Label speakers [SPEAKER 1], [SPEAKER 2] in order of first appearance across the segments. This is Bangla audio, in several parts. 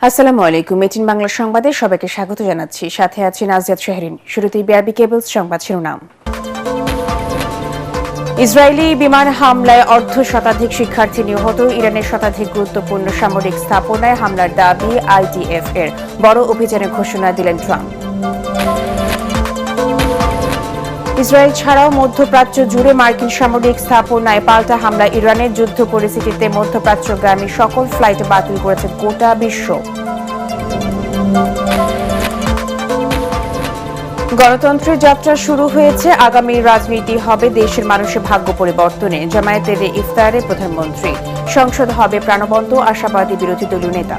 [SPEAKER 1] আসসালামু আলাইকুম। এটিএন বাংলা সংবাদে সবাইকে স্বাগত জানাচ্ছি। সাথে আছি নাজিয়াত শাহরিন। শুরুতেই বিআরবি কেবলস সংবাদ শিরোনাম। ইসরায়েলি বিমান হামলায় অর্ধশতাধিক শিক্ষার্থী নিহত। ইরানের শতাধিক গুরুত্বপূর্ণ সামরিক স্থাপনায় হামলার দাবি আইডিএফ এর। বড় অভিযানের ঘোষণা দিলেন ট্রাম্প। ইসরায়েল ছাড়াও মধ্যপ্রাচ্য জুড়ে মার্কিন সামরিক স্থাপনায় পাল্টা হামলা। ইরানের যুদ্ধ পরিস্থিতিতে মধ্যপ্রাচ্যগামী সকল ফ্লাইট বাতিল করেছে গোটা বিশ্ব। গণতন্ত্রের যাত্রা শুরু হয়েছে। আগামী রাজনীতি হবে দেশের মানুষের ভাগ্য পরিবর্তনে। জামায়াতের ইফতারে প্রধানমন্ত্রী। সংসদ হবে প্রাণবন্ত, আশাবাদী বিরোধী দলীয় নেতা।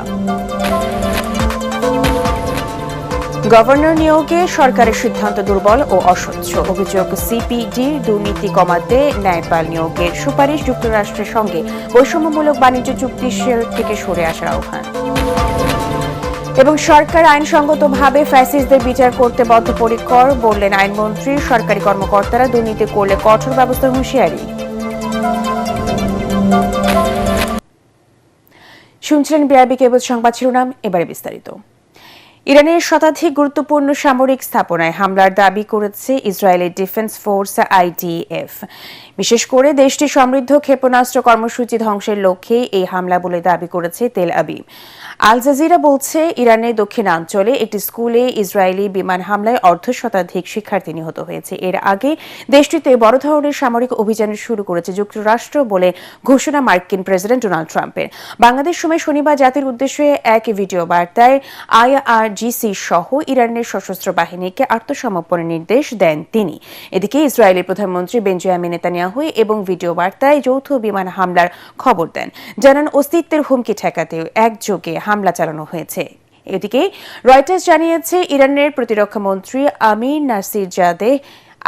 [SPEAKER 1] গভর্নর নিয়োগে সরকারের সিদ্ধান্ত দুর্বল ও অস্বচ্ছ। অভিযোগ সিপিডির দুর্নীতি কমাতে ন্যায়পাল নিয়োগের সুপারিশ। যুক্তরাষ্ট্রের সঙ্গে বৈষম্যমূলক বাণিজ্য চুক্তি থেকে সরে আসার আহ্বান। এবং সরকার আইনসঙ্গতভাবে ফ্যাসিস্টদের বিচার করতে বদ্ধপরিকর বললেন আইনমন্ত্রী। সরকারি কর্মকর্তারা দুর্নীতি করলে কঠোর ব্যবস্থার হুঁশিয়ারি। শুনছিলেন বিআরবি কেবল সংবাদ শিরোনাম। এবারে বিস্তারিত। ইরানের শতাধিক গুরুত্বপূর্ণ সামরিক স্থাপনায় হামলার দাবি করেছে ইসরায়েলের ডিফেন্স ফোর্স আইডিএফ। বিশেষ করে দেশটির সমৃদ্ধ ক্ষেপণাস্ত্র কর্মসূচি ধ্বংসের লক্ষ্যে এই হামলা বলে দাবি করেছে তেল আবিব। আল জাজিরা বলছে, ইরানের দক্ষিণাঞ্চলে একটি স্কুলে ইসরায়েলি বিমান হামলায় অর্ধশতাধিক শিক্ষার্থী নিহত হয়েছে। এর আগে দেশটিতে বড় ধরনের সামরিক অভিযান শুরু করেছে যুক্তরাষ্ট্র বলে ঘোষণা মার্কিন প্রেসিডেন্ট ডোনাল্ড ট্রাম্পের। বাংলাদেশ সময় শনিবার জাতির উদ্দেশ্যে এক ভিডিও বার্তায় আইআরজিসি সহ ইরানের সশস্ত্র বাহিনীকে আত্মসমর্পণের নির্দেশ দেন তিনি। এদিকে ইসরায়েলের প্রধানমন্ত্রী বেঞ্জামিন নেতানিয়াহু এবং ভিডিও বার্তায় যৌথ বিমান হামলার খবর দেন। জানান, অস্তিত্বের হুমকি ঠেকাতে একযোগে হামলা চালানো হয়েছে। এদিকে রয়টার্স জানিয়েছে, ইরানের প্রতিরক্ষা মন্ত্রী আমির নাসিরজাদে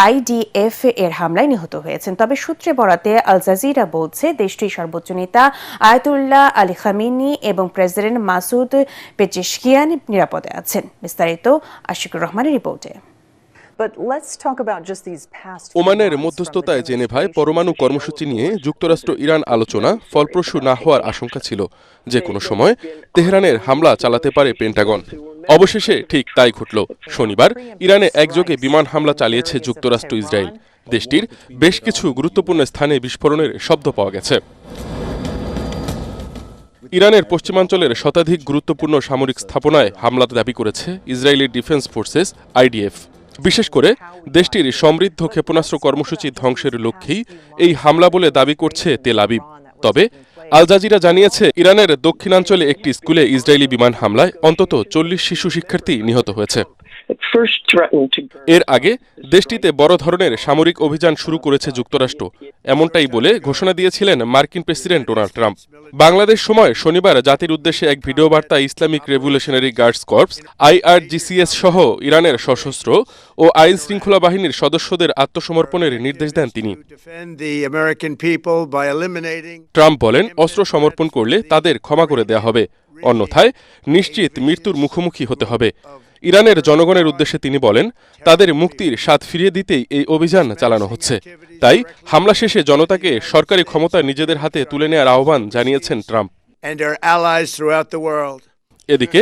[SPEAKER 1] আইডিএফ এর হামলায় নিহত হয়েছেন। তবে সূত্রে বরাতে আল জাজিরা বলছে, দেশটির সর্বোচ্চ নেতা আয়াতুল্লাহ আলী খামেনি এবং প্রেসিডেন্ট মাসুদ পেজেশকিয়ান নিরাপদে আছেন। বিস্তারিত আশিকুর রহমানের রিপোর্টে।
[SPEAKER 2] ওমানের মধ্যস্থতায় জেনেভায় পরমাণু কর্মসূচি নিয়ে যুক্তরাষ্ট্র ইরান আলোচনা ফলপ্রসূ না হওয়ার আশঙ্কা ছিল। যে কোনো সময় তেহরানের হামলা চালাতে পারে পেন্টাগন। অবশেষে ঠিক তাই ঘটল। শনিবার ইরানে একযোগে বিমান হামলা চালিয়েছে যুক্তরাষ্ট্র ইসরায়েল। দেশটির বেশ কিছু গুরুত্বপূর্ণ স্থানে বিস্ফোরণের শব্দ পাওয়া গেছে। ইরানের পশ্চিমাঞ্চলের শতাধিক গুরুত্বপূর্ণ সামরিক স্থাপনায় হামলা দাবি করেছে ইসরায়েলি ডিফেন্স ফোর্সেস আইডিএফ। বিশেষ করে দেশটির সমৃদ্ধ ক্ষেপণাস্ত্র কর্মসূচি ধ্বংসের লক্ষ্যেই এই হামলা বলে দাবি করছে তেল আবিব। তবে আল জাজিরা জানিয়েছে, ইরানের দক্ষিণাঞ্চলে একটি স্কুলে ইসরায়েলি বিমান হামলায় অন্তত 40 শিশু শিক্ষার্থী নিহত হয়েছে। এর আগে দেশটিতে বড় ধরনের সামরিক অভিযান শুরু করেছে যুক্তরাষ্ট্র, এমনটাই বলে ঘোষণা দিয়েছিলেন মার্কিন প্রেসিডেন্ট ডোনাল্ড ট্রাম্প। বাংলাদেশ সময় শনিবার জাতির উদ্দেশ্যে এক ভিডিও বার্তায় Islamic revolutionary guards corps IRGC সহ ইরানের সশস্ত্র ও আইন শৃঙ্খলা বাহিনীর সদস্যদের আত্মসমর্পণের নির্দেশ দেন তিনি। ট্রাম্প বলেন, অস্ত্র সমর্পণ করলে তাদের ক্ষমা করে দেয়া হবে, অন্যথায় নিশ্চিত মৃত্যুর মুখোমুখি হতে হবে। ইরানের জনগণের উদ্দেশ্যে তিনি বলেন, তাদের মুক্তির স্বাদ ফিরিয়ে দিতেই এই অভিযান চালানো হচ্ছে। তাই হামলা শেষে জনতাকে সরকারি ক্ষমতা নিজেদের হাতে তুলে নেওয়ার আহ্বান জানিয়েছেন ট্রাম্প। এদিকে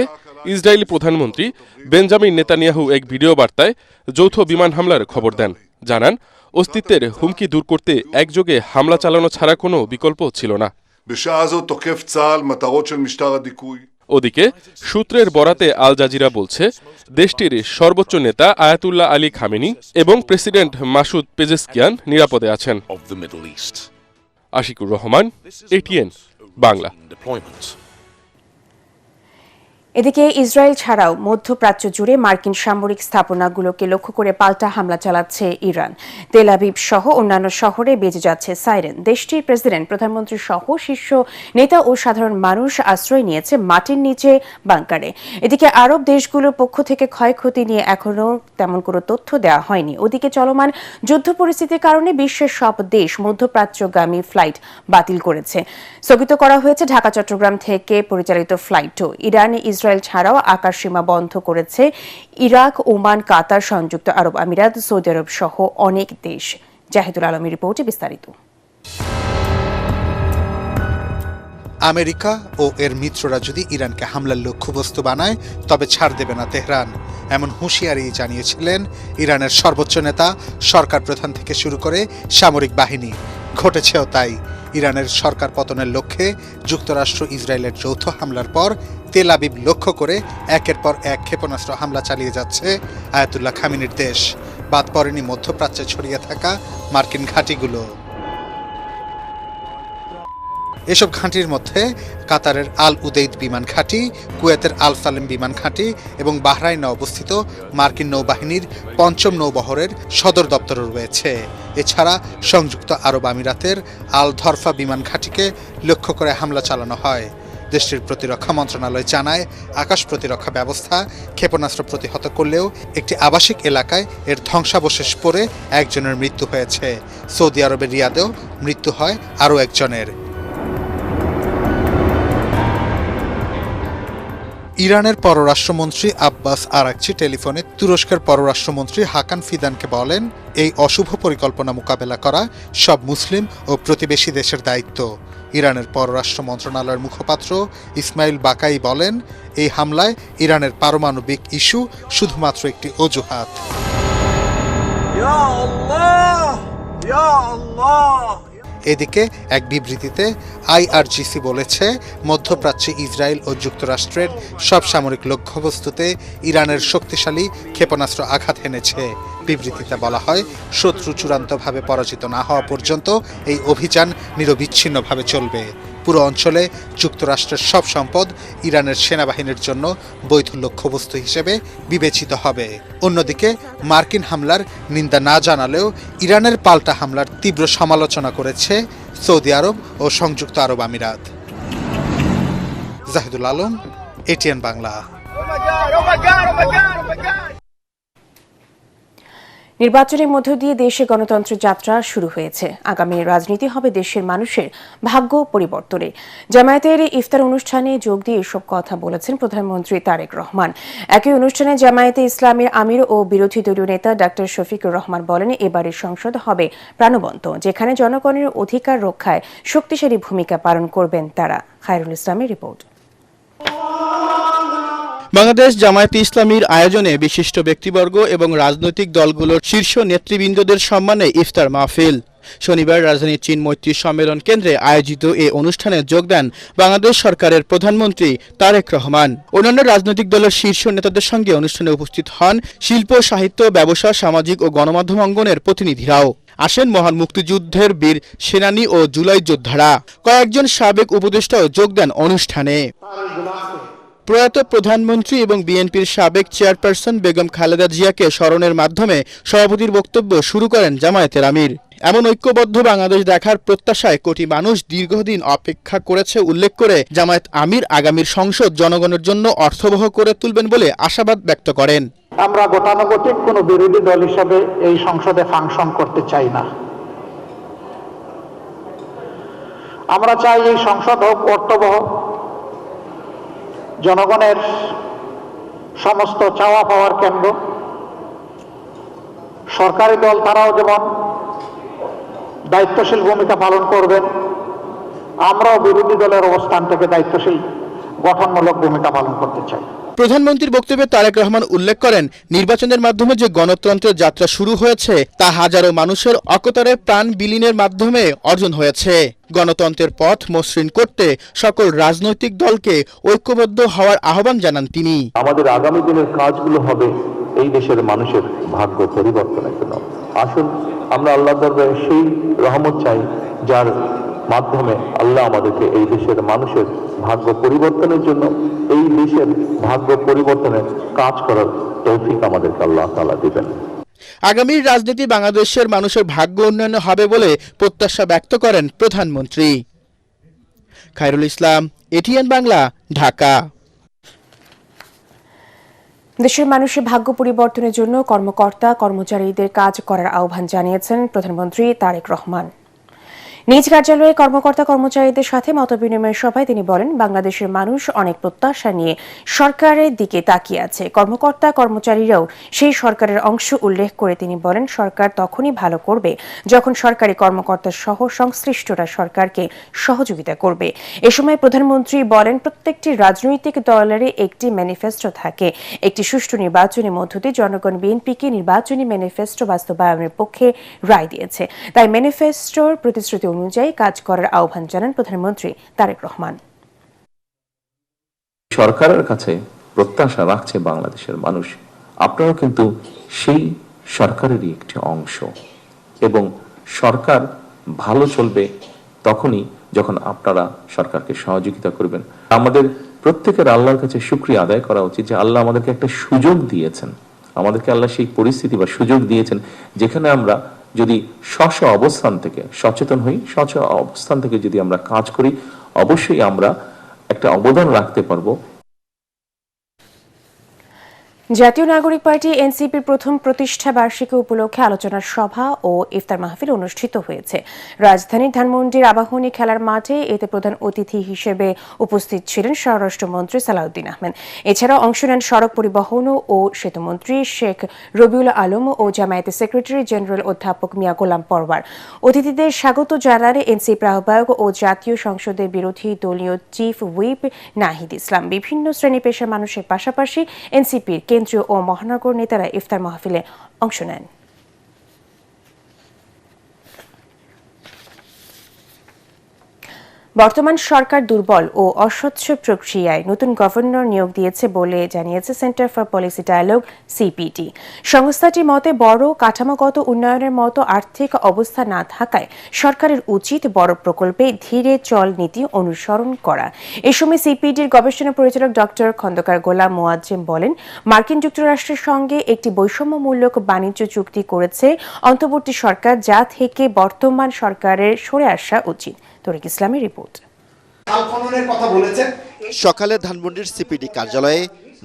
[SPEAKER 2] ইসরায়েলি প্রধানমন্ত্রী বেঞ্জামিন নেতানিয়াহু এক ভিডিও বার্তায় যৌথ বিমান হামলার খবর দেন। জানান, অস্তিত্বের হুমকি দূর করতে একযোগে হামলা চালানো ছাড়া কোনো বিকল্প ছিল না। ওদিকে সূত্রের বরাতে আল জাজিরা বলছে, দেশটির সর্বোচ্চ নেতা আয়াতুল্লাহ আলী খামেনি এবং প্রেসিডেন্ট মাসুদ পেজেশকিয়ান নিরাপদে আছেন। আশিকুর রহমান, এটিএন বাংলা।
[SPEAKER 1] এদিকে ইসরায়েল ছাড়াও মধ্যপ্রাচ্য জুড়ে মার্কিন সামরিক স্থাপনাগুলোকে লক্ষ্য করে পাল্টা হামলা চালাচ্ছে ইরান। তেল আবিব সহ অন্যান্য শহরে বেজে যাচ্ছে সাইরেন। দেশটির প্রেসিডেন্ট, প্রধানমন্ত্রী সহ শীর্ষ নেতা ও সাধারণ মানুষ আশ্রয় নিয়েছে মাটির নিচে বাংকারে। এদিকে আরব দেশগুলোর পক্ষ থেকে ক্ষয়ক্ষতি নিয়ে এখনও তেমন কোনো তথ্য দেওয়া হয়নি। ওদিকে চলমান যুদ্ধ পরিস্থিতির কারণে বিশ্বের সব দেশ মধ্যপ্রাচ্যগামী ফ্লাইট বাতিল করেছে। স্থগিত করা হয়েছে ঢাকা চট্টগ্রাম থেকে পরিচালিত ফ্লাইটও। ইরান ইসরায়েল ছাড়াও আকাশসীমা বন্ধ করেছে ইরাক, ওমান, কাতার, সংযুক্ত আরব আমিরাত, সৌদি আরব সহ অনেক দেশ। জাহিদুল আলমের রিপোর্টে বিস্তারিত।
[SPEAKER 3] আমেরিকা ও এর মিত্ররা যদি ইরানকে হামলার লক্ষ্যবস্তু বানায় তবে ছাড় দেবে না তেহরান, এমন হুঁশিয়ারি জানিয়েছিলেন ইরানের সর্বোচ্চ নেতা, সরকার প্রধান থেকে শুরু করে সামরিক বাহিনী। ঘটেছেও তাই। ইরানের সরকার পতনের লক্ষ্যে যুক্তরাষ্ট্র ইসরায়েলের যৌথ হামলার পর তেল আবিব লক্ষ্য করে একের পর এক ক্ষেপণাস্ত্র হামলা চালিয়ে যাচ্ছে আয়াতুল্লাহ খামেনির দেশ। বাদ পড়েনি মধ্যপ্রাচ্যে ছড়িয়ে থাকা মার্কিন ঘাঁটিগুলো। এসব ঘাঁটির মধ্যে কাতারের আল উদেইদ বিমান ঘাঁটি, কুয়েতের আল সালেম বিমান ঘাঁটি এবং বাহরাইনে অবস্থিত মার্কিন নৌবাহিনীর ৫ম নৌবহরের সদর দপ্তর রয়েছে। এছাড়া সংযুক্ত আরব আমিরাতের আল ধরফা বিমান ঘাঁটিকে লক্ষ্য করে হামলা চালানো হয়। দেশটির প্রতিরক্ষা মন্ত্রণালয় জানায়, আকাশ প্রতিরক্ষা ব্যবস্থা ক্ষেপণাস্ত্র প্রতিহত করলেও একটি আবাসিক এলাকায় এর ধ্বংসাবশেষ পড়ে একজনের মৃত্যু হয়েছে। সৌদি আরবের রিয়াদেও মৃত্যু হয় আরও একজনের। ইরানের পররাষ্ট্রমন্ত্রী আব্বাস আরাকচি টেলিফোনে তুরস্কের পররাষ্ট্রমন্ত্রী হাকান ফিদানকে বলেন, এই অশুভ পরিকল্পনা মোকাবেলা করা সব মুসলিম ও প্রতিবেশী দেশের দায়িত্ব। ইরানের পররাষ্ট্র মন্ত্রণালয়ের মুখপাত্র ইসমাইল বাকাই বলেন, এই হামলায় ইরানের পারমাণবিক ইস্যু শুধুমাত্র একটি অজুহাত। এদিকে এক বিবৃতিতে আইআরজিসি বলেছে, মধ্যপ্রাচ্যে ইসরায়েল ও যুক্তরাষ্ট্রের সব সামরিক লক্ষ্যবস্তুতে ইরানের শক্তিশালী ক্ষেপণাস্ত্র আঘাত হেনেছে। বিবৃতিতে বলা হয়, শত্রু চূড়ান্তভাবে পরাজিত না হওয়া পর্যন্ত এই অভিযান নিরবিচ্ছিন্নভাবে চলবে। পুরো অঞ্চলে যুক্তরাষ্ট্রের সব সম্পদ ইরানের সেনাবাহিনীর জন্য বৈধ লক্ষ্যবস্তু হিসেবে বিবেচিত হবে। অন্যদিকে মার্কিন হামলার নিন্দা না জানালেও ইরানের পাল্টা হামলার তীব্র সমালোচনা করেছে সৌদি আরব ও সংযুক্ত আরব আমিরাত। জাহিদুল আলম, এটিএন বাংলা।
[SPEAKER 1] নির্বাচনের মধ্য দিয়ে দেশে গণতন্ত্রের যাত্রা শুরু হয়েছে। আগামী রাজনীতি হবে দেশের মানুষের ভাগ্য পরিবর্তনে। জামায়াতের ইফতার অনুষ্ঠানে যোগ দিয়ে এসব কথা বলেছেন প্রধানমন্ত্রী তারেক রহমান। একই অনুষ্ঠানে জামায়াতে ইসলামের আমির ও বিরোধী দলীয় নেতা ডাক্তার শফিকুর রহমান বলেন, এবারের সংসদ হবে প্রাণবন্ত, যেখানে জনগণের অধিকার রক্ষায় শক্তিশালী ভূমিকা পালন করবেন তারা। খায়রুল ইসলামের রিপোর্ট।
[SPEAKER 4] বাংলাদেশ জামায়াতে ইসলামীর আয়োজনে বিশিষ্ট ব্যক্তিবর্গ এবং রাজনৈতিক দলগুলোর শীর্ষ নেতৃবৃন্দদের সম্মানে ইফতার মাহফিল। শনিবার রাজধানীর চীন মৈত্রী সম্মেলন কেন্দ্রে আয়োজিত এ অনুষ্ঠানে যোগ দেন বাংলাদেশ সরকারের প্রধানমন্ত্রী তারেক রহমান। অন্যান্য রাজনৈতিক দলের শীর্ষ নেতাদের সঙ্গে অনুষ্ঠানে উপস্থিত হন শিল্প, সাহিত্য, ব্যবসা, সামাজিক ও গণমাধ্যম অঙ্গনের প্রতিনিধিরাও। আসেন মহান মুক্তিযুদ্ধের বীর সেনানী ও জুলাই যোদ্ধারা। কয়েকজন সাবেক উপদেষ্টাও যোগ দেন অনুষ্ঠানে। প্রয়াত প্রধানমন্ত্রী এবং বিএনপির সাবেক চেয়ারপারসন বেগম খালেদা জিয়াকে স্মরণের মাধ্যমে সভাপতির বক্তব্য শুরু করেন জামায়াতের আমির। এমন ঐক্যবদ্ধ বাংলাদেশ দেখার প্রত্যাশায় কোটি মানুষ দীর্ঘদিন অপেক্ষা করেছে উল্লেখ করে জামায়াত আমির আগামীর সংসদ জনগণের জন্য অর্থবহ করে তুলবেন বলে আশাবাদ ব্যক্ত করেন।
[SPEAKER 5] আমরা গতানুগতিক কোনো বিরোধী দল হিসেবে এই সংসদে ফাংশন করতে চাই না। আমরা চাই এই সংসদ হোক অর্থবহ, জনগণের সমস্ত চাওয়া পাওয়ার কেন্দ্র। সরকারি দল তারাও যেমন দায়িত্বশীল ভূমিকা পালন করবেন, আমরাও বিরোধী দলের অবস্থান থেকে দায়িত্বশীল গঠনমূলক ভূমিকা পালন করতে চাই।
[SPEAKER 4] প্রধানমন্ত্রীর বক্তব্যে তারেক রহমান উল্লেখ করেন, নির্বাচনের মাধ্যমে যে গণতন্ত্রের যাত্রা শুরু হয়েছে তা হাজারো মানুষের অকতারে প্রাণ বিলীনের মাধ্যমে অর্জন হয়েছে। গণতন্ত্রের পথ মসৃণ করতে সকল রাজনৈতিক দলকে ঐক্যবদ্ধ হওয়ার আহ্বান জানান তিনি।
[SPEAKER 6] আমাদের আগামী দিনের কাজগুলো হবে এই দেশের মানুষের ভাগ্য পরিবর্তনের জন্য। আসুন আমরা আল্লাহর দরবারে সেই রহমত চাই যার মাধ্যমে আল্লাহ আমাদেরকে এই দেশের মানুষের ভাগ্য পরিবর্তনের জন্য, এই দেশের ভাগ্য পরিবর্তনের কাজ করার তৌফিক আমাদেরকে আল্লাহ তাআলা দিবেন।
[SPEAKER 4] আগামীর রাজনীতি বাংলাদেশের মানুষের ভাগ্য উন্নয়ন হবে বলে প্রত্যাশা ব্যক্ত করেন প্রধানমন্ত্রী। খায়রুল ইসলাম, এটিএন বাংলা, ঢাকা।
[SPEAKER 1] দেশের মানুষের ভাগ্য পরিবর্তনের জন্য কর্মকর্তা কর্মচারীদের কাজ করার আহ্বান জানিয়েছেন প্রধানমন্ত্রী তারেক রহমান। নিজ কার্যালয়ে কর্মকর্তা কর্মচারীদের সাথে মতবিনিময় সভায় তিনি বলেন, বাংলাদেশের মানুষ অনেক প্রত্যাশা নিয়ে সরকারের দিকে তাকিয়ে আছে। কর্মকর্তা কর্মচারীরাও সেই সরকারের অংশ উল্লেখ করে তিনি বলেন, সরকার তখনই ভালো করবে যখন সরকারি কর্মকর্তা সহ সংশ্লিষ্টরা সরকারকে সহযোগিতা করবে। এ সময় প্রধানমন্ত্রী বলেন, প্রত্যেকটি রাজনৈতিক দলের একটি ম্যানিফেস্টো থাকে। একটি সুষ্ঠু নির্বাচনের মধ্য দিয়ে জনগণ বিএনপিকে নির্বাচনী ম্যানিফেস্টো বাস্তবায়নের পক্ষে রায় দিয়েছে। তাই ম্যানিফেস্টোর প্রতিশ্রুতি অনুযায়ী কাজ করার আহ্বান জানান প্রধানমন্ত্রী তারেক রহমান।
[SPEAKER 6] সরকারের কাছে প্রত্যাশা রাখছে বাংলাদেশের মানুষ, আপনারা কিন্তু সেই সরকারেরই একটি অংশ এবং সরকার ভালো চলবে তখনই যখন আপনারা সরকারকে সহযোগিতা করবেন। আমাদের প্রত্যেকের আল্লাহর কাছে শুকরিয়া আদায় করা উচিত যে আল্লাহ আমাদেরকে একটা সুযোগ দিয়েছেন, আমাদেরকে আল্লাহ সেই পরিস্থিতি বা সুযোগ দিয়েছেন যেখানে আমরা যদি স্ব অবস্থান থেকে সচেতন হই, স্ব অবস্থান থেকে যদি আমরা কাজ করি, অবশ্যই আমরা একটা অবদান রাখতে পারবো।
[SPEAKER 1] জাতীয় নাগরিক পার্টি এনসিপির প্রথম প্রতিষ্ঠা বার্ষিকী উপলক্ষে আলোচনা সভা ও ইফতার মাহফিল অনুষ্ঠিত হয়েছে রাজধানীর ধানমন্ডির আবাহনী খেলার মাঠে। এতে প্রধান অতিথি হিসেবে উপস্থিত ছিলেন স্বরাষ্ট্রমন্ত্রী সালাউদ্দিন আহমেদ। এছাড়াও অংশ নেন সড়ক পরিবহন ও সেতুমন্ত্রী শেখ রবিউল আলম ও জামায়াতের সেক্রেটারি জেনারেল অধ্যাপক মিয়া গোলাম পরওয়ার। অতিথিদের স্বাগত জানান এনসিপির আহ্বায়ক ও জাতীয় সংসদের বিরোধী দলীয় চিফ হুইপ নাহিদ ইসলাম। বিভিন্ন শ্রেণী পেশার মানুষের পাশাপাশি এনসিপির কেন্দ্রীয় ও মহানগর নেতারা ইফতার মাহফিলে অংশ নেন। বর্তমান সরকার দুর্বল ও অস্বচ্ছ প্রক্রিয়ায় নতুন গভর্নর নিয়োগ দিয়েছে বলে জানিয়েছে centre for policy dialogue CPD. সংস্থাটির মতে বড় কাঠামোগত উন্নয়নের মতো আর্থিক অবস্থা না থাকায় সরকারের উচিত বড় প্রকল্পে ধীরে চল নীতি অনুসরণ করা। এ সময় সিপিডির গবেষণা পরিচালক ডক্টর খন্দকার গোলাম মোয়াজ্জেম বলেন, মার্কিন যুক্তরাষ্ট্রের সঙ্গে একটি বৈষম্যমূলক বাণিজ্য চুক্তি করেছে অন্তর্বর্তী সরকার, যা থেকে বর্তমান সরকারের সরে আসা উচিত। তরিক ইসলামের রিপোর্ট।
[SPEAKER 7] সকালে ধানমন্ডির সিপিডি কার্যালয়ে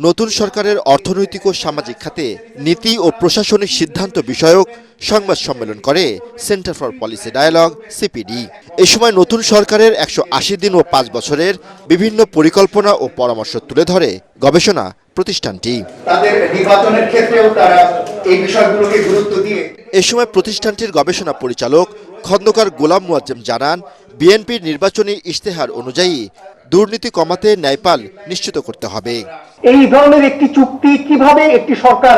[SPEAKER 7] নতুন সরকারের অর্থনৈতিক ও সামাজিক খাতে নীতি ও প্রশাসনিক সিদ্ধান্ত বিষয়ক সংবাদ সম্মেলন করে centre for policy dialogue CPD. এ সময় নতুন সরকারের 180 দিন ও 5 বছরের বিভিন্ন পরিকল্পনা ও পরামর্শ তুলে ধরে গবেষণা প্রতিষ্ঠানটি।
[SPEAKER 8] তাদের নির্বাচনের ক্ষেত্রেও তারা এই বিষয়গুলোকে গুরুত্ব দিয়ে।
[SPEAKER 7] এ সময় প্রতিষ্ঠানটির গবেষণা পরিচালক খন্দকার গোলাম মোয়াজ্জেম জানান, বিএনপির নির্বাচনী ইশতেহার অনুযায়ী দুর্নীতি কমাতে ন্যায়পাল নিশ্চিত করতে হবে।
[SPEAKER 8] এই ধরনের একটি চুক্তি কিভাবে একটি সরকার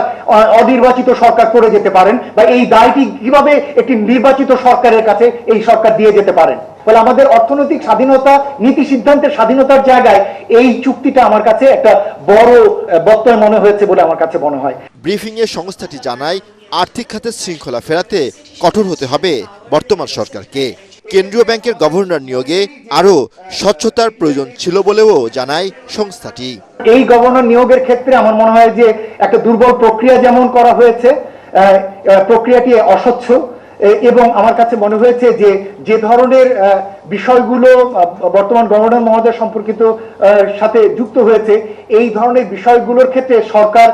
[SPEAKER 8] অনির্বাচিত সরকার করে যেতে পারেন বা এই দায়টি কিভাবে একটি নির্বাচিত সরকারের কাছে এই সরকার দিয়ে যেতে পারেন। বলে আমাদের অর্থনৈতিক স্বাধীনতা, নীতি সিদ্ধান্তের স্বাধীনতার জায়গায় এই চুক্তিটা আমার কাছে একটা বড় বক্তব্য মনে হয়েছে বলে আমার কাছে মনে হয়।
[SPEAKER 7] ব্রিফিংয়ে সংস্থাটি জানায়, আর্থিক খাতের শৃঙ্খলা ফেরাতে কঠোর হতে হবে বর্তমান সরকারকে। কেন্দ্রীয় ব্যাংকের গভর্নর নিয়োগে আরও স্বচ্ছতার প্রয়োজন ছিল বলেও জানায় সংস্থাটি।
[SPEAKER 8] এই গভর্নর নিয়োগের ক্ষেত্রে আমার মনে হয় যে একটা দুর্বল প্রক্রিয়া যেমন করা হয়েছে, প্রক্রিয়াটি অস্বচ্ছ এবং আমার কাছে মনে হয়েছে যে যে ধরনের বিষয়গুলো বর্তমান গভর্নর মহোদয় সম্পর্কিত সাথে যুক্ত হয়েছে, এই ধরনের বিষয়গুলোর ক্ষেত্রে সরকার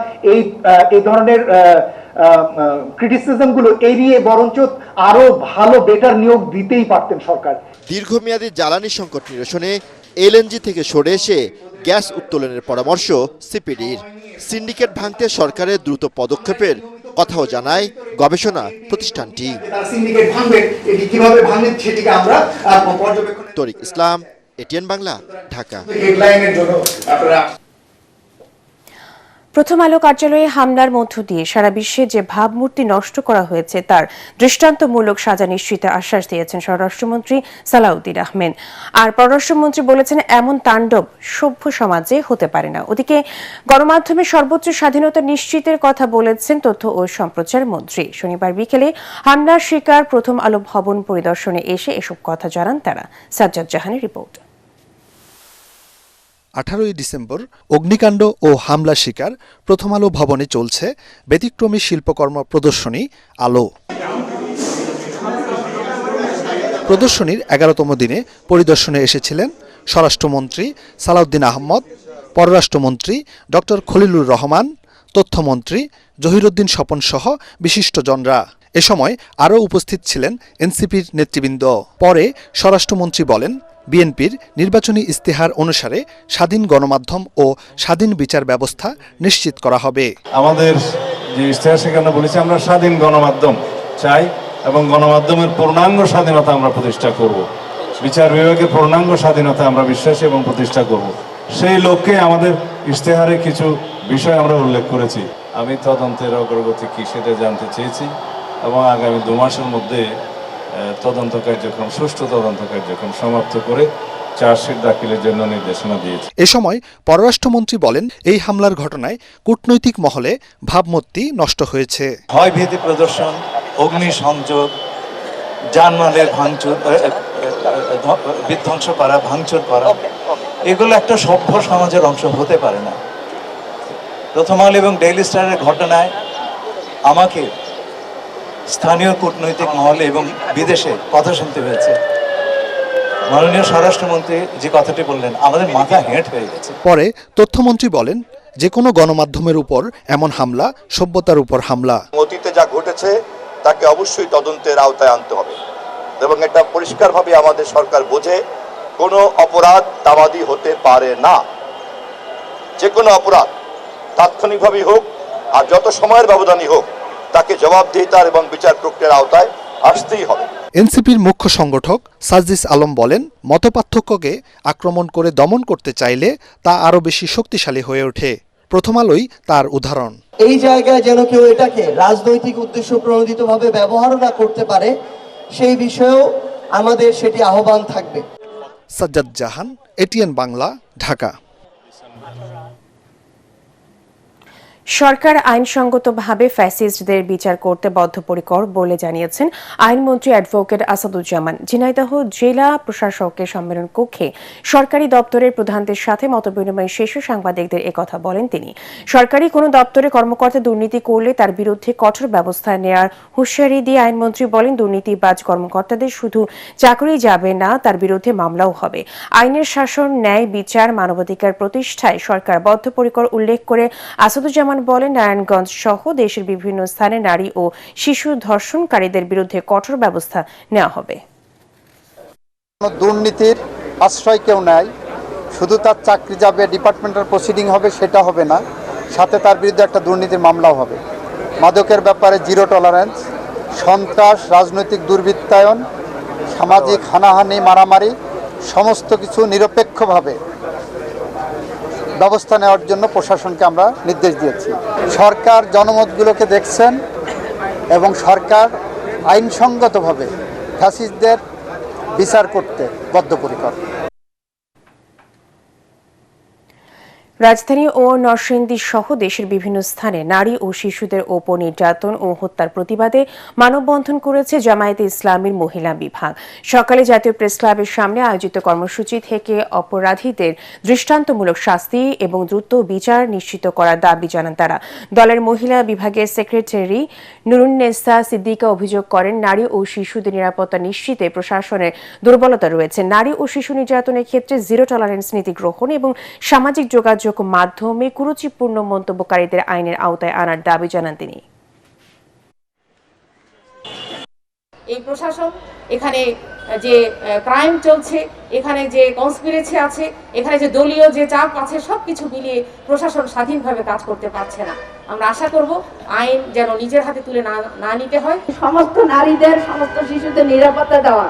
[SPEAKER 8] এই ধরনের ক্রিটিসিজম গুলো এড়িয়ে বরঞ্চ আরো ভালো বেটার নিয়োগ দিতেই পারতেন সরকার।
[SPEAKER 7] দীর্ঘমেয়াদী জ্বালানি সংকট নিরসনে এলএনজি থেকে সরে এসে গ্যাস উত্তোলনের পরামর্শ সিপিডির। সিন্ডিকেট ভাঙতে সরকারের দ্রুত পদক্ষেপের কথাও জানায় গবেষণা প্রতিষ্ঠানটি। তরিক ইসলাম, এটিএন বাংলা, ঢাকা।
[SPEAKER 1] প্রথম আলো কার্যালয়ে হামলার মধ্য দিয়ে সারা বিশ্বে যে ভাবমূর্তি নষ্ট করা হয়েছে তার দৃষ্টান্তমূলক সাজা নিশ্চিতের আশ্বাস দিয়েছেন স্বরাষ্ট্রমন্ত্রী সালাউদ্দিন আহমেদ। আর পররাষ্ট্রমন্ত্রী বলেছেন, এমন তাণ্ডব সভ্য সমাজে হতে পারে না। ওদিকে গণমাধ্যমের সর্বোচ্চ স্বাধীনতা নিশ্চিতের কথা বলেছেন তথ্য ও সম্প্রচার মন্ত্রী। শনিবার বিকেলে হামলার শিকার প্রথম আলো ভবন পরিদর্শনে এসে এসব কথা জানান তারা। সাজ্জাদ জাহানের রিপোর্ট।
[SPEAKER 9] 18 ডিসেম্বর অগ্নিকাণ্ড ও হামলা শিকার প্রথম আলো ভবনে চলছে ব্যতিক্রমী শিল্পকর্ম প্রদর্শনী আলো। প্রদর্শনীর 11তম দিনে পরিদর্শনে এসেছিলেন স্বরাষ্ট্রমন্ত্রী সালাউদ্দিন আহমদ, পররাষ্ট্রমন্ত্রী ডক্টর খলিলুর রহমান, তথ্যমন্ত্রী জহিরুদ্দিন স্বপন সহ বিশিষ্টজনরা। এ সময় আরও উপস্থিত ছিলেন এনসিপির নেতৃবৃন্দ। পরে স্বরাষ্ট্রমন্ত্রী বলেন, বিএনপির নির্বাচনী ইস্তেহার অনুসারে স্বাধীন গণমাধ্যম ও স্বাধীন বিচার ব্যবস্থা নিশ্চিত করা হবে।
[SPEAKER 10] আমাদের যে ইস্তেহার সেখানে বলেছি আমরা স্বাধীন গণমাধ্যম চাই এবং গণমাধ্যমের পূর্ণাঙ্গ স্বাধীনতা আমরা প্রতিষ্ঠা করব। বিচার বিভাগের পূর্ণাঙ্গ স্বাধীনতা আমরা বিশ্বাসী এবং প্রতিষ্ঠা করব। সেই লক্ষ্যে আমাদের ইস্তেহারে কিছু বিষয় আমরা উল্লেখ করেছি। আমি তদন্তের অগ্রগতি কি সেটা জানতে চেয়েছি এবং আগামী 2 মাসের মধ্যে তদন্ত কার্যক্রম, সুষ্ঠু তদন্ত কার্যক্রম সমাপ্ত করে চার্জশিট দাখিলের জন্য নির্দেশনা দিয়েছে।
[SPEAKER 9] এ সময় পররাষ্ট্রমন্ত্রী বলেন, এই হামলার ঘটনায় কূটনৈতিক মহলে ভাবমূর্তি নষ্ট হয়েছে।
[SPEAKER 11] ভয়ভীতি প্রদর্শন, অগ্নিসংযোগ, জানমালের ভাঙচুর, বিধ্বংস করা, ভাঙচুর করা, এগুলো একটা সভ্য সমাজের অংশ হতে পারে না। প্রথম আলো এবং ডেইলি স্টারের ঘটনায় আমাকে স্থানীয় কূটনৈতিক মহলে এবং বিদেশে কথা শুনতে হয়েছে। মাননীয় স্বরাষ্ট্রমন্ত্রী যে কথাটি বললেন, আমাদের মাথা হেঁট হয়ে গেছে।
[SPEAKER 9] পরে তথ্যমন্ত্রী বলেন, যে কোনো গণমাধ্যমের উপর এমন হামলা সভ্যতার উপর হামলা।
[SPEAKER 12] অতীতে যা ঘটেছে তাকে অবশ্যই তদন্তের আওতায় আনতে হবে এবং এটা পরিষ্কারভাবে আমাদের সরকার বোঝে কোনো অপরাধ তামাদি হতে পারে না। যে কোনো অপরাধ তাৎক্ষণিকভাবেই হোক আর যত সময়ের ব্যবধানই হোক তাকে জবাবদিহিতার এবং বিচার প্রক্রিয়ার আওতায় আসতেই হবে।
[SPEAKER 9] এনসিপির মুখ্য সংগঠক সাজিস আলম বলেন, মতপার্থক্যকে আক্রমণ করে দমন করতে চাইলে তা আরও বেশি শক্তিশালী হয়ে ওঠে। প্রথম আলোই তার উদাহরণ।
[SPEAKER 13] এই জায়গায় যেন কেউ এটাকে রাজনৈতিক উদ্দেশ্য প্রণোদিতভাবে ব্যবহার না করতে পারে, সেই বিষয়েও আমাদের সেটি আহ্বান থাকবে।
[SPEAKER 9] সাজ্জাদ জাহান, এটিএন বাংলা, ঢাকা।
[SPEAKER 1] সরকার আইনসঙ্গতভাবে ফ্যাসিস্টদের বিচার করতে বদ্ধপরিকর বলে জানিয়েছেন আইনমন্ত্রী অ্যাডভোকেট আসাদুজ্জামান। ঝিনাইদহ জেলা প্রশাসকের সম্মেলন কক্ষে সরকারি দপ্তরের প্রধানদের সাথে মতবিনিময় শেষে সাংবাদিকদের একথা বলেন তিনি। সরকারি কোনো দপ্তরে কর্মকর্তা দুর্নীতি করলে তার বিরুদ্ধে কঠোর ব্যবস্থা নেওয়ার হুঁশিয়ারি দিয়ে আইনমন্ত্রী বলেন, দুর্নীতিবাজ কর্মকর্তাদের শুধু চাকরি যাবে না, তার বিরুদ্ধে মামলাও হবে। আইনের শাসন, ন্যায় বিচার, মানবাধিকার প্রতিষ্ঠায় সরকার বদ্ধপরিকর উল্লেখ করে আসাদুজ্জামান বলেন, নারায়ণগঞ্জ সহ দেশের বিভিন্ন স্থানে নারী ও শিশু ধর্ষণকারীদের বিরুদ্ধে কঠোর ব্যবস্থা নেওয়া হবে।
[SPEAKER 14] দুর্নীতির আশ্রয় কেউ নেয়, শুধু তার চাকরি যাবে, ডিপার্টমেন্টাল প্রসিডিং হবে সেটা হবে না, সাথে তার বিরুদ্ধে একটা দুর্নীতির মামলাও হবে। মাদকের ব্যাপারে জিরো টলারেন্স, সন্ত্রাস, রাজনৈতিক দুর্বৃত্তায়ন, সামাজিক হানাহানি, মারামারি, সমস্ত কিছু নিরপেক্ষভাবে ব্যবস্থা নেওয়ার জন্য প্রশাসনকে আমরা নির্দেশ দিয়েছি। সরকার জনমতগুলোকে দেখছেন এবং সরকার আইনসঙ্গতভাবে ফ্যাসিস্টদের বিচার করতে বদ্ধপরিকর।
[SPEAKER 1] রাজধানী ও নরসিংদী সহ দেশের বিভিন্ন স্থানে নারী ও শিশুদের ওপর নির্যাতন ও হত্যার প্রতিবাদে মানববন্ধন করেছে জামায়াতে ইসলামীর মহিলা বিভাগ। সকালে জাতীয় প্রেস ক্লাবের সামনে আয়োজিত কর্মসূচি থেকে অপরাধীদের দৃষ্টান্তমূলক শাস্তি এবং দ্রুত বিচার নিশ্চিত করার দাবি জানান তারা। দলের মহিলা বিভাগের সেক্রেটারি নুরুন্নেসা সিদ্দিকা অভিযোগ করেন, নারী ও শিশুদের নিরাপত্তা নিশ্চিতে প্রশাসনের দুর্বলতা রয়েছে। নারী ও শিশু নির্যাতনের ক্ষেত্রে জিরো টলারেন্স নীতি গ্রহণ এবং সামাজিক যোগাযোগ মাধ্যমে কুরুচিপূর্ণ মন্তব্যকারীদের আইনের আওতায় আনার দাবি জানান তিনি।
[SPEAKER 15] এই প্রশাসন, এখানে যে ক্রাইম চলছে, এখানে যে কনস্পিরেসি আছে, এখানে যে দলীয় যে চাপ আছে, সবকিছু মিলিয়ে প্রশাসন স্বাধীনভাবে কাজ করতে পারছে না। আমরা আশা করব আইন যেন নিজের হাতে তুলে না নিতে হয়।
[SPEAKER 16] সমস্ত নারীদের, সমস্ত শিশুদের নিরাপত্তা দেওয়া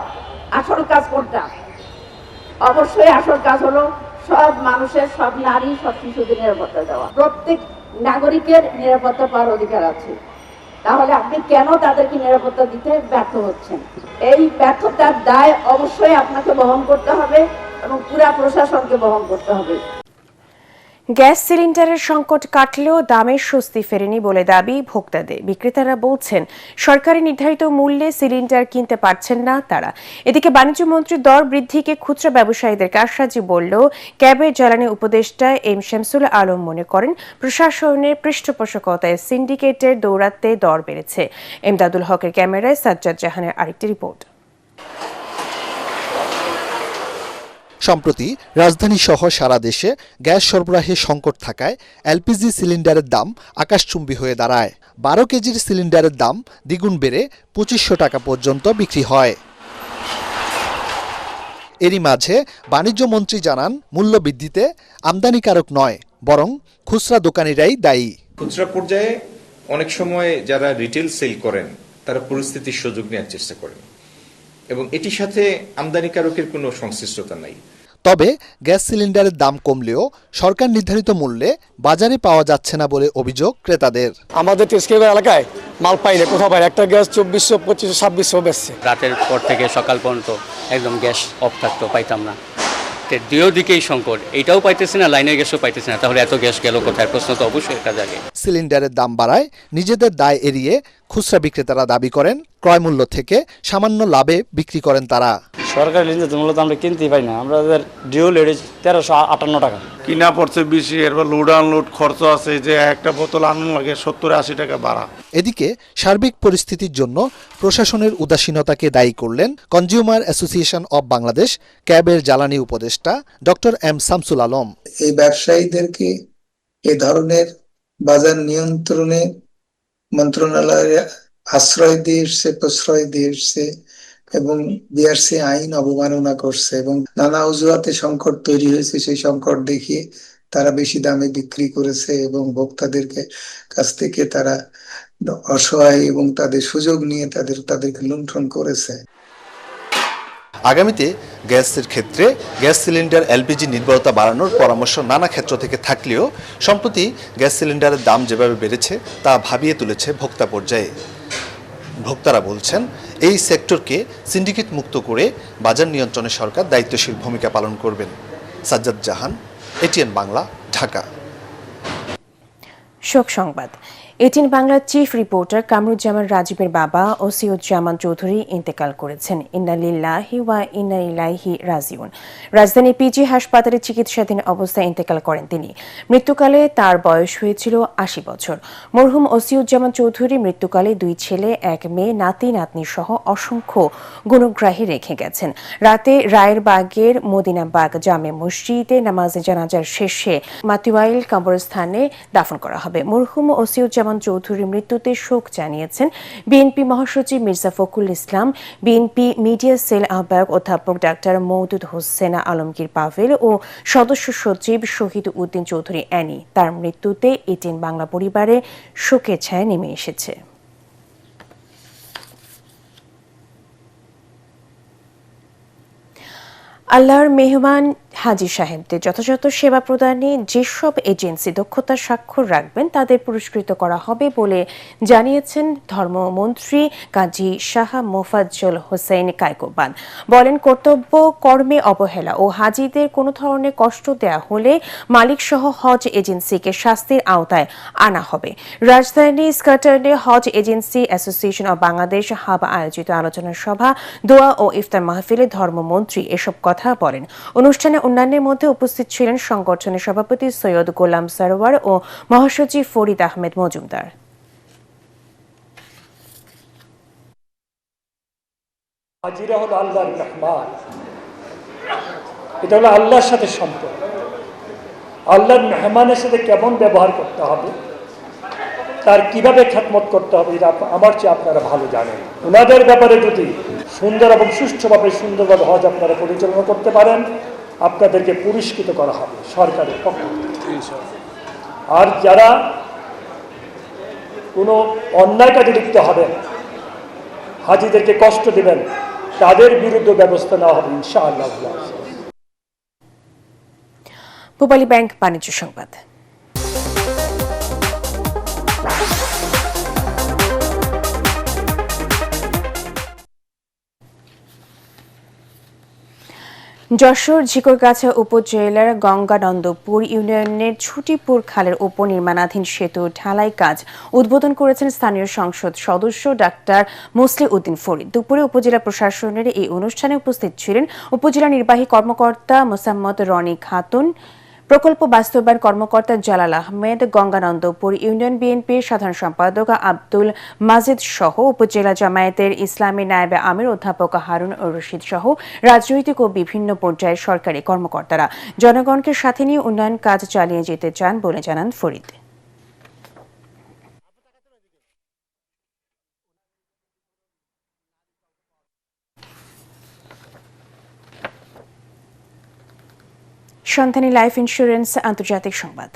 [SPEAKER 16] আসল কাজ কোনটা? অবশ্যই আসল কাজ হলো সব মানুষের, সব নারী, সব শিশুদের নিরাপত্তা দেওয়া। প্রত্যেক নাগরিকের নিরাপত্তা পাওয়ার অধিকার আছে। তাহলে আপনি কেন তাদেরকে নিরাপত্তা দিতে ব্যর্থ হচ্ছেন? এই ব্যর্থতার দায় অবশ্যই আপনাকে বহন করতে হবে এবং পুরা প্রশাসনকে বহন করতে হবে।
[SPEAKER 1] গ্যাস সিলিন্ডারের সংকট কাটলেও দামের স্বস্তি ফেরেনি বলে দাবি ভোক্তাদের। বিক্রেতারা বলছেন, সরকারি নির্ধারিত মূল্যে সিলিন্ডার কিনতে পারছেন না তারা। এদিকে বাণিজ্য মন্ত্রী দর বৃদ্ধিকে খুচরা ব্যবসায়ীদের কারসাজি বললেও ক্যাবের জ্বালানি উপদেষ্টা এম শামসুল আলম মনে করেন, প্রশাসনের পৃষ্ঠপোষকতায় সিন্ডিকেটের দৌরাত্মে দর বেড়েছে। এমদাদুল হকের ক্যামেরায় সাজ্জাদ জাহানের আরেকটি রিপোর্ট।
[SPEAKER 9] সম্প্রতি রাজধানী সহ সারা দেশে গ্যাস সরবরাহে সংকট থাকায় এলপিজি সিলিন্ডারের দাম আকাশচুম্বী হয়ে দাঁড়ায়। 12 কেজির সিলিন্ডারের দাম দ্বিগুণ বেড়ে 2500 টাকা পর্যন্ত বিক্রি হয়। এরই মাঝে বাণিজ্য মন্ত্রী জানান, মূল্য বৃদ্ধিতে আমদানিকারক নয়, বরং খুচরা দোকানিরাই দায়ী।
[SPEAKER 17] খুচরা পর্যায়ে অনেক সময় যারা রিটেল সেল করেন তারা পরিস্থিতির সুযোগ নেওয়ার চেষ্টা করেন এবং এটির সাথে আমদানিকারকের কোনো সংশ্লিষ্টতা নাই।
[SPEAKER 9] তবে গ্যাস সিলিন্ডারের দাম কমলেও সরকার নির্ধারিত মূল্যে বাজারে পাওয়া যাচ্ছে না বলে অভিযোগ ক্রেতাদের।
[SPEAKER 18] আমাদের তেজগাঁও এলাকায় মাল পাই না, কোথাও পাই একটা গ্যাস 2400, 2500, 2600 বেচছে।
[SPEAKER 19] রাতের পর থেকে সকাল পর্যন্ত একদম গ্যাস অফ থাকতো, পাইতাম না। দুই দিকেই সংকট, এইটাও পাইতেছি না, লাইনের গ্যাসও পাইতেছি না, তাহলে এত গ্যাস গেল কোথায়? প্রশ্ন তো অবশ্যই একটা জায়গায়।
[SPEAKER 9] সিলিন্ডারের দাম বাড়ায় নিজেদের দায় এড়িয়ে খুচরা বিক্রেতারা দাবি করেন, ক্রয় মূল্য থেকে সামান্য লাভে বিক্রি করেন তারা।
[SPEAKER 18] সরকারি লিঞ্জে মূল্য তো আমরা কিনতেই পাই না, আমাদের ডিউ লেডিজ 1358 টাকা
[SPEAKER 10] কিনা পড়ছে বেশি, এরপর লোড আনলোড খরচ আছে, যে একটা বোতল আনতে লাগে 70-80 টাকা ভাড়া।
[SPEAKER 9] এদিকে সার্বিক পরিস্থিতির জন্য প্রশাসনের উদাসীনতাকে দায়ী করলেন কনজিউমার অ্যাসোসিয়েশন অব বাংলাদেশ ক্যাবের জ্বালানি উপদেষ্টা ডক্টর এম শামসুল আলম।
[SPEAKER 20] এই ব্যবসায়ীদেরকে এ ধরনের বাজার নিয়ন্ত্রণে মন্ত্রণালয়ের আশ্রয় দিয়ে এসছে, প্রশ্রয় দিয়ে এসছে এবং বিআরসি আইন অবমাননা করছে এবং নানা অজুহাতে সংকট তৈরি হয়েছে। সেই সংকট দেখিয়ে তারা বেশি দামে বিক্রি করেছে এবং ভোক্তাদেরকে কাছ থেকে তারা অসহায় এবং তাদের সুযোগ নিয়ে তাদেরকে লুণ্ঠন করেছে।
[SPEAKER 9] আগামীতে গ্যাসের ক্ষেত্রে গ্যাস সিলিন্ডার এলপিজি নির্ভরতা বাড়ানোর পরামর্শ নানা ক্ষেত্র থেকে থাকলেও সম্প্রতি গ্যাস সিলিন্ডারের দাম যেভাবে বেড়েছে তা ভাবিয়ে তুলেছে ভোক্তা পর্যায়ে। ভোক্তারা বলছেন, এই সেক্টরকে সিন্ডিকেট মুক্ত করে বাজার নিয়ন্ত্রণে সরকার দায়িত্বশীল ভূমিকা পালন করবেন। সাজ্জাদ জাহান, এটিএন বাংলা, ঢাকা।
[SPEAKER 1] শোক সংবাদ। এটিএন বাংলার চিফ রিপোর্টার কামরুজ্জামান রাজীবের বাবা ওসিউজ্জামান চৌধুরী ইন্তেকাল করেছেন। ইন্না লিল্লাহি ওয়া ইন্না ইলাইহি রাজিউন। রাজধানীর পিজি হাসপাতালে চিকিৎসাধীন অবস্থায় ইন্তেকাল করেন তিনি। মৃত্যুকালে তার বয়স হয়েছিল 80 বছর। মরহুম ওসিউজ্জামান চৌধুরী মৃত্যুকালে 2 ছেলে, 1 মেয়ে, নাতি নাতনি সহ অসংখ্য গুণগ্রাহী রেখে গেছেন। রাতে রায়েরবাগের মদিনাবাগ জামে মসজিদে নামাজে জানাজার শেষে মাতিওয়াইল কবরস্থানে দাফন করা হবে। মরহুম ওসিউজ্জামান চৌধুরীর মৃত্যুতে শোক জানিয়েছেন বিএনপি মহাসচিব Mirza Fakhrul Islam, BNP media cell আহ্বায়ক অধ্যাপক ডাক্তার মওদুদ হোসেন আলমগীর পাভেল ও সদস্য সচিব শহীদ উদ্দিন চৌধুরী অ্যানি। তার মৃত্যুতে এটিএন বাংলা পরিবারে শোকের ছায়া নেমে এসেছে। আল্লাহর মেহমান হাজী সাহেবদের যথাযথ সেবা প্রদানে যেসব এজেন্সি দক্ষতার স্বাক্ষর রাখবেন তাদের পুরস্কৃত করা হবে বলে জানিয়েছেন ধর্মমন্ত্রী কাজী শাহ মোফাজ্জল হোসেন কায়কোবাদ। বলেন, কর্তব্য কর্মে অবহেলা ও হাজীদের কোনো ধরনের কষ্ট দেয়া হলে মালিকসহ হজ এজেন্সিকে শাস্তির আওতায় আনা হবে। রাজধানী স্কাটার্নে Hajj agency association of Bangladesh HAAB আয়োজিত আলোচনা সভা, দোয়া ও ইফতার মাহফিলে ধর্মমন্ত্রী এসব কথা বলেন। অনুষ্ঠানে অন্যান্যের মধ্যে উপস্থিত ছিলেন সংগঠনের সভাপতি সৈয়দ গোলাম সরওয়ার ও মহাসচিব ফরিদ আহমেদ মজুমদার।
[SPEAKER 21] হাজিরা হলো আল্লাহর মেহমান, এটা হলো আল্লাহর সাথে সম্পর্ক। আল্লাহর মেহমানের সাথে কেমন ব্যবহার করতে হবে, তার কিভাবে খেদমত করতে হবে, এটা আমার চেয়ে আপনারা ভালো জানেন। ওনাদের ব্যাপারে যদি সুন্দর এবং সুষ্ঠুভাবে সুন্দরভাবে হজ আপনারা পরিচালনা করতে পারেন, আপনাদেরকে পুরস্কৃত করা হবে সরকারের পক্ষ থেকে। আর যারা কোনো অন্যায় কাজে লিপ্ত হবেন, হাজিদেরকে কষ্ট দেবেন, তাদের বিরুদ্ধে ব্যবস্থা নেওয়া হবে ইনশাআল্লাহ।
[SPEAKER 1] পূবালী ব্যাংক বাণিজ্য সংবাদ। যশোর ঝিকরগাছা উপজেলার গঙ্গানন্দপুর ইউনিয়নের ছুটিপুর খালের উপর নির্মাণাধীন সেতু ঢালাই কাজ উদ্বোধন করেছেন স্থানীয় সংসদ সদস্য ডাক্তার মোসলে উদ্দিন ফরিদ। দুপুরে উপজেলা প্রশাসনের এই অনুষ্ঠানে উপস্থিত ছিলেন উপজেলা নির্বাহী কর্মকর্তা মোসাম্মদ রনি খাতুন, প্রকল্প বাস্তবায়ন কর্মকর্তা জালাল আহমেদ, গঙ্গানন্দপুর ইউনিয়ন বিএনপির সাধারণ সম্পাদক আব্দুল মাজিদ সহ উপজেলা জামায়াতের ইসলামী নায়েবে আমির অধ্যাপক হারুন রশিদ সহ রাজনৈতিক ও বিভিন্ন পর্যায়ের সরকারি কর্মকর্তারা জনগণকে সাথে নিয়ে উন্নয়ন কাজ চালিয়ে যেতে চান বলে জানান ফরিদ। সন্ধানী লাইফ ইন্স্যুরেন্স আন্তর্জাতিক সংবাদ।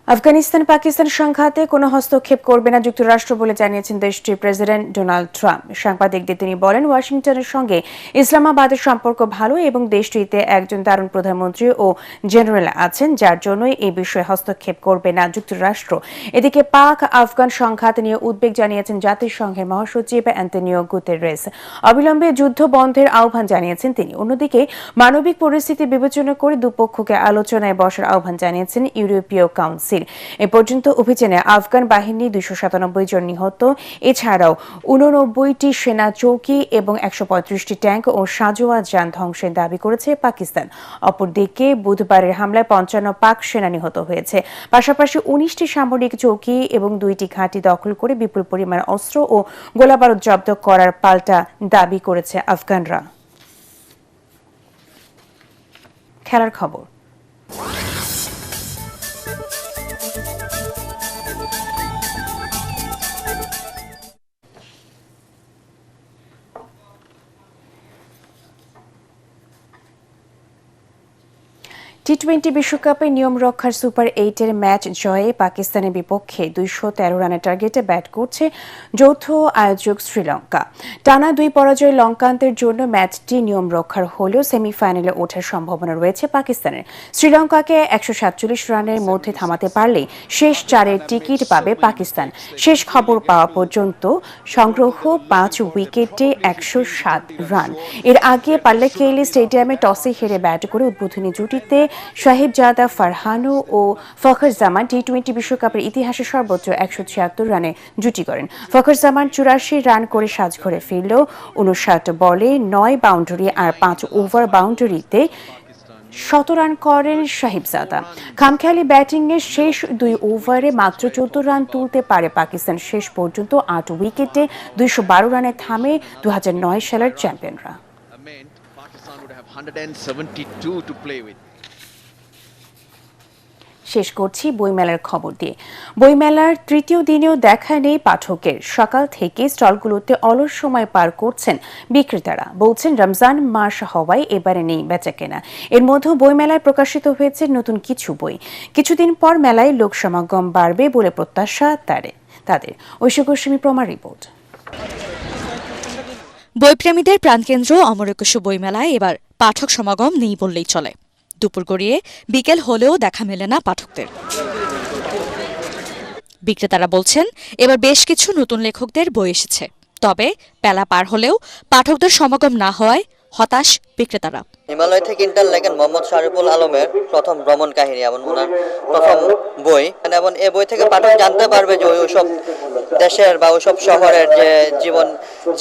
[SPEAKER 1] আফগানিস্তান পাকিস্তান সংঘাতে কোনো হস্তক্ষেপ করবে না যুক্তরাষ্ট্র বলে জানিয়েছেন দেশটির প্রেসিডেন্ট ডোনাল্ড ট্রাম্প। সাংবাদিকদের তিনি বলেন, ওয়াশিংটনের সঙ্গে ইসলামাবাদের সম্পর্ক ভালো এবং দেশটিতে একজন দারুণ প্রধানমন্ত্রী ও জেনারেল আছেন, যার জন্যই এই বিষয়ে হস্তক্ষেপ করবে না যুক্তরাষ্ট্র। এদিকে পাক আফগান সংঘাত নিয়ে উদ্বেগ জানিয়েছেন জাতিসংঘের মহাসচিব অ্যান্তোনিও গুতেরেস। অবিলম্বে যুদ্ধ বন্ধের আহ্বান জানিয়েছেন তিনি। অন্যদিকে মানবিক পরিস্থিতি বিবেচনা করে দুপক্ষকে আলোচনায় বসার আহ্বান জানিয়েছেন ইউরোপীয় কাউন্সিল। এ পর্যন্ত অভিযানে আফগান বাহিনী 297 জন নিহত, এছাড়াও 89টি সেনা চৌকি এবং 135টি ট্যাঙ্ক ও সাঁজোয়া যান ধ্বংসের দাবি করেছে পাকিস্তান। অপরদিকে বুধবারের হামলায় 55 পাক সেনা নিহত হয়েছে। পাশাপাশি 19টি সামরিক চৌকি এবং 2টি ঘাঁটি দখল করে বিপুল পরিমাণ অস্ত্র ও গোলাবারুদ জব্দ করার পাল্টা দাবি করেছে আফগানরা। খেলার খবর। টি-20 বিশ্বকাপে নিয়ম রক্ষার সুপার 8-এর ম্যাচ জয়ে পাকিস্তানের বিপক্ষে 213 রানের টার্গেটে ব্যাট করছে যৌথ আয়োজক শ্রীলঙ্কা। টানা 2 পরাজয় লঙ্কানদের জন্য ম্যাচটি নিয়ম রক্ষার হলেও সেমিফাইনালে ওঠার সম্ভাবনা রয়েছে পাকিস্তানের। শ্রীলঙ্কাকে 147 রানের মধ্যে থামাতে পারলে শেষ 4-এর টিকিট পাবে পাকিস্তান। শেষ খবর পাওয়া পর্যন্ত সংগ্রহ 5 উইকেটে 107 রান। এর আগে পাল্লেকেইলি স্টেডিয়ামে টসে হেরে ব্যাট করে উদ্বোধনী জুটিতে সাহিবজাদা ফারহানো ও ফখর জামান টি-20 বিশ্বকাপের ইতিহাসে সর্বোচ্চ 176 রানে জুটি করেন। ফখর জামান 84 রান করে সাজঘরে ফিরলেও 59 বলে 9 বাউন্ডারি আর 5 ওভার বাউন্ডারিতে 100 রান করেন সাহিবজাদা। খামখেয়ালি ব্যাটিংয়ে শেষ 2 ওভারে মাত্র 14 রান তুলতে পারে পাকিস্তান। শেষ পর্যন্ত 8 উইকেটে 212 রানে থামে 2009 সালের চ্যাম্পিয়নরা। শেষ করছি বইমেলার খবর দিয়ে। বইমেলার তৃতীয় দিনেও দেখা নেই পাঠকের। সকাল থেকে স্টলগুলোতে অলস সময় পার করছেন বিক্রেতারা। বলছেন রমজান মাস হওয়ায় এবারে নেই বেচাকেনা। এর মধ্যেও বইমেলায় প্রকাশিত হয়েছে নতুন কিছু বই। কিছুদিন পর মেলায় লোক সমাগম বাড়বে বলে প্রত্যাশা তাদের। ঐশ্বর্যী প্রমার রিপোর্ট।
[SPEAKER 2] বইপ্রেমীদের প্রাণকেন্দ্র অমর একুশ বইমেলায় এবার পাঠক সমাগম নেই বললেই চলে। দুপুর গড়িয়ে বিকেল হলেও দেখা মেলে না পাঠকদের। বিক্রেতারা বলছেন এবার বেশ কিছু নতুন লেখকদের বই এসেছে, তবে বেলা পার হলেও পাঠকদের সমাগম না হওয়ায় হতাশ বিক্রেতারা।
[SPEAKER 22] হিমালয় থেকে ইন্টার লেখেন মোহাম্মদ শরীফুল আলমের প্রথম ভ্রমণ কাহিনী, এমন ওনার প্রথম বই। এবং এই বই থেকে পাঠক জানতে পারবে যে ওইসব দেশের বা ওইসব শহরের যে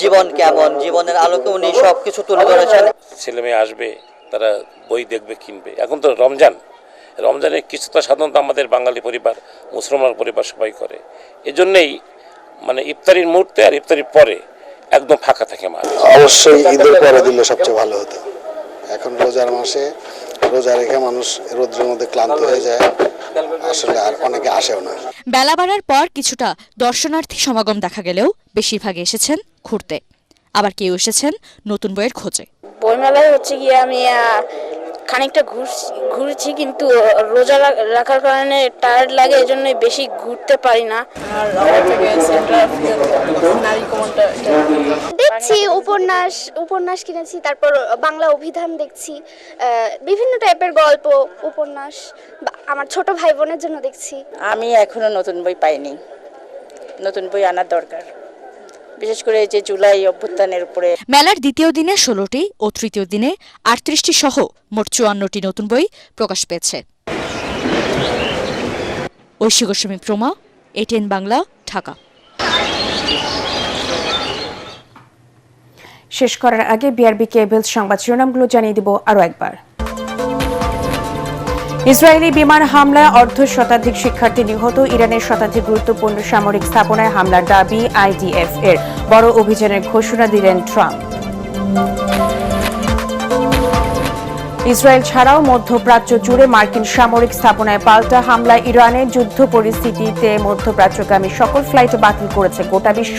[SPEAKER 22] জীবন কেমন, জীবনের আলোকে উনি সবকিছু তুলে ধরেছেন।
[SPEAKER 23] ছেলে মেয়ে আসবে, তারা বই দেখবে, কিনবে। এখন তো রমজানে কিছুটা সাধারণত আমাদের বাঙালি পরিবার, মুসলমান পরিবার সবাই করে। এজন্যই মানে ইফতারির মুহূর্তে আর ইফতারির পরে একদম ফাঁকা থাকে মাঠ।
[SPEAKER 24] অবশ্যই ঈদের পরে দিলে সবচেয়ে ভালো হতো। এখন রোজার মাসে রোজা রেখে মানুষ রোদ্রের মধ্যে ক্লান্ত হয়ে যায়, আসলে আর অনেকে আসেও না।
[SPEAKER 2] বেলা বাড়ার পর কিছুটা দর্শনার্থী সমাগম দেখা গেলেও বেশিরভাগ এসেছেন ঘুরতে, আবার কেউ এসেছেন নতুন বইয়ের খোঁজে।
[SPEAKER 25] বইমেলায় হচ্ছে গিয়ে আমি খানিকটা ঘুরছি, কিন্তু রোজা রাখার কারণে টায়ার্ড লাগে, এই জন্য বেশি ঘুরতে পারি না।
[SPEAKER 26] দেখছি উপন্যাস কিনেছি, তারপর বাংলা অভিধান দেখছি, বিভিন্ন টাইপের গল্প উপন্যাস আমার ছোট ভাই বোনের জন্য দেখছি।
[SPEAKER 27] আমি এখনো নতুন বই পাইনি, নতুন বই আনার দরকার, বিশেষ করে যে জুলাই অভ্যুত্থানের উপরে।
[SPEAKER 2] মেলার দ্বিতীয় দিনে 16টি ও তৃতীয় দিনে 38টি সহ মোট 54টি নতুন বই প্রকাশ পেয়েছে। ঐশ্বর্যী প্রমা, ATN বাংলা, ঢাকা।
[SPEAKER 1] শেষ করার আগে বিআরবি কেবলস সংবাদ শিরোনামগুলো জানিয়ে দিব আরও একবার। ইসরায়েলি বিমান হামলায় অর্ধশতাধিক শিক্ষার্থী নিহত। ইরানের শতাধিক গুরুত্বপূর্ণ সামরিক স্থাপনায় হামলার দাবি IDF এর। বড় অভিযানের ঘোষণা দিলেন ট্রাম্প। ইসরায়েল ছাড়াও মধ্যপ্রাচ্য জুড়ে মার্কিন সামরিক স্থাপনায় পাল্টা হামলা, ইরানের যুদ্ধ পরিস্থিতিতে মধ্যপ্রাচ্যগামী সকল ফ্লাইট বাতিল করেছে গোটা বিশ্ব।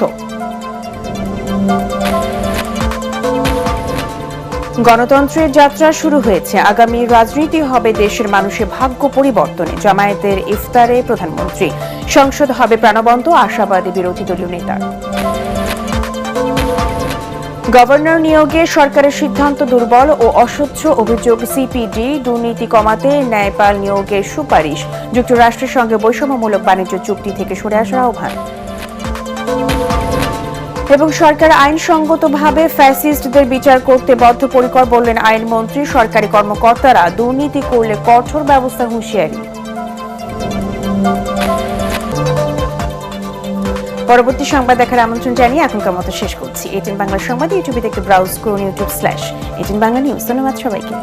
[SPEAKER 1] গণতন্ত্রের যাত্রা শুরু হয়েছে, আগামী রাজনীতি হবে দেশের মানুষের ভাগ্য পরিবর্তনে। জামায়াতের ইফতারে প্রধানমন্ত্রী। সংসদ হবে প্রাণবন্ত, আশাবাদী বিরোধী দলীয় নেতা। গভর্নর নিয়োগে সরকারের সিদ্ধান্ত দুর্বল ও অস্বচ্ছ, অভিযোগ সিপিডি। দুর্নীতি কমাতে ন্যায়পাল নিয়োগের সুপারিশ। যুক্তরাষ্ট্রের সঙ্গে বৈষম্যমূলক বাণিজ্য চুক্তি থেকে সরে আসার আহ্বান। এবং সরকার আইনসঙ্গতভাবে ফ্যাসিস্টদের বিচার করতে বদ্ধপরিকর, বললেন আইনমন্ত্রী। সরকারি কর্মকর্তারা দুর্নীতি করলে কঠোর ব্যবস্থা হুঁশিয়ারি। পরবর্তী সংবাদ দেখার আমন্ত্রণ জানিয়ে এখনকার মতো শেষ করছি। 18 বাংলা সংবাদ ইউটিউবে দেখতে ব্রাউজ করুন YouTube/18 বাংলা নিউজ। ধন্যবাদ সবাইকে।